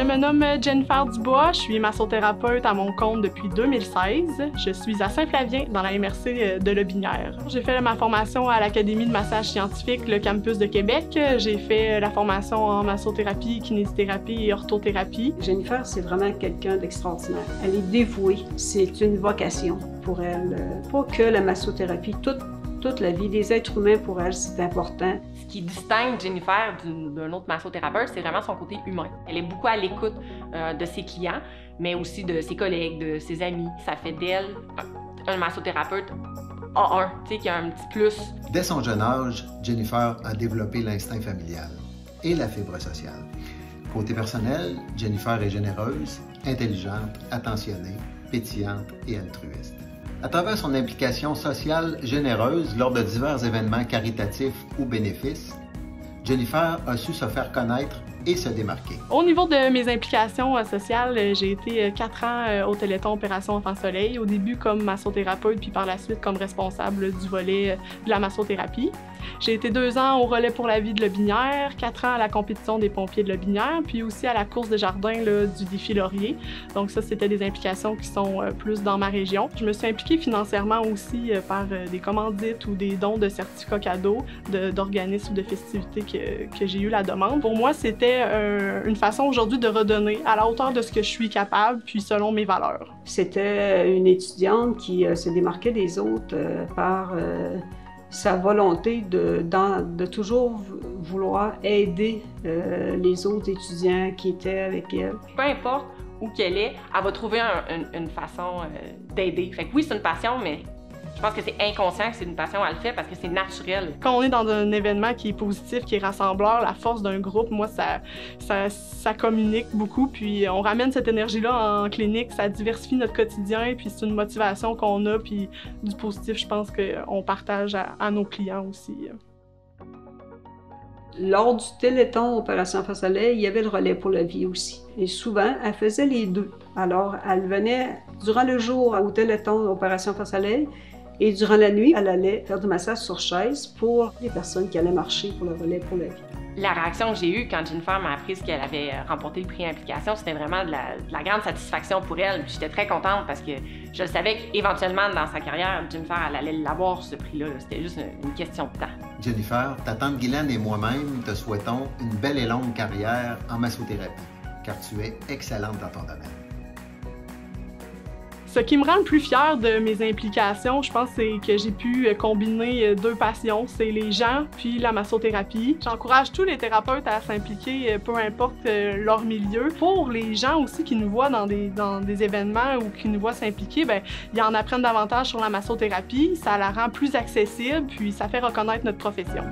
Je me nomme Jennifer Dubois, je suis massothérapeute à mon compte depuis 2016. Je suis à Saint-Flavien, dans la MRC de Lobinière. J'ai fait ma formation à l'Académie de massage scientifique, le campus de Québec. J'ai fait la formation en massothérapie, kinésithérapie et orthothérapie. Jennifer, c'est vraiment quelqu'un d'extraordinaire. Elle est dévouée, c'est une vocation pour elle. Pas que la massothérapie, toute la vie des êtres humains pour elle, c'est important. Ce qui distingue Jennifer d'un autre massothérapeute, c'est vraiment son côté humain. Elle est beaucoup à l'écoute de ses clients, mais aussi de ses collègues, de ses amis. Ça fait d'elle un massothérapeute A1, tu sais, qui a un petit plus. Dès son jeune âge, Jennifer a développé l'instinct familial et la fibre sociale. Côté personnel, Jennifer est généreuse, intelligente, attentionnée, pétillante et altruiste. À travers son implication sociale généreuse lors de divers événements caritatifs ou bénéfices, Jennifer a su se faire connaître et se démarquer. Au niveau de mes implications sociales, j'ai été 4 ans au Téléthon Opération Enfant Soleil, au début comme massothérapeute, puis par la suite comme responsable du volet de la massothérapie. J'ai été 2 ans au relais pour la vie de Lobinière, 4 ans à la compétition des pompiers de Lobinière, puis aussi à la course de jardin là, du défi Laurier. Donc ça, c'était des implications qui sont plus dans ma région. Je me suis impliquée financièrement aussi par des commandites ou des dons de certificats cadeaux d'organismes ou de festivités que j'ai eu la demande. Pour moi, c'était une façon aujourd'hui de redonner à la hauteur de ce que je suis capable, puis selon mes valeurs. C'était une étudiante qui se démarquait des autres par sa volonté de toujours vouloir aider les autres étudiants qui étaient avec elle. Peu importe où qu'elle est, elle va trouver une façon d'aider. Fait que oui, c'est une passion, mais je pense que c'est inconscient que c'est une passion, elle le fait parce que c'est naturel. Quand on est dans un événement qui est positif, qui est rassembleur, la force d'un groupe, moi, ça communique beaucoup, puis on ramène cette énergie-là en clinique, ça diversifie notre quotidien, puis c'est une motivation qu'on a, puis du positif, je pense qu'on partage à nos clients aussi. Lors du Téléthon Opération Enfant Soleil, il y avait le relais pour la vie aussi. Et souvent, elle faisait les deux. Alors, elle venait durant le jour au Téléthon Opération Enfant Soleil, et durant la nuit, elle allait faire du massage sur chaise pour les personnes qui allaient marcher pour le relais pour la vie. La réaction que j'ai eue quand Jennifer m'a appris qu'elle avait remporté le prix Implication, c'était vraiment de la grande satisfaction pour elle. J'étais très contente parce que je savais qu'éventuellement, dans sa carrière, Jennifer, elle allait l'avoir, ce prix-là. C'était juste une question de temps. Jennifer, ta tante Guylaine et moi-même te souhaitons une belle et longue carrière en massothérapie, car tu es excellente dans ton domaine. Ce qui me rend le plus fière de mes implications, je pense, c'est que j'ai pu combiner 2 passions, c'est les gens puis la massothérapie. J'encourage tous les thérapeutes à s'impliquer, peu importe leur milieu. Pour les gens aussi qui nous voient dans des événements ou qui nous voient s'impliquer, ben, ils en apprennent davantage sur la massothérapie, ça la rend plus accessible puis ça fait reconnaître notre profession.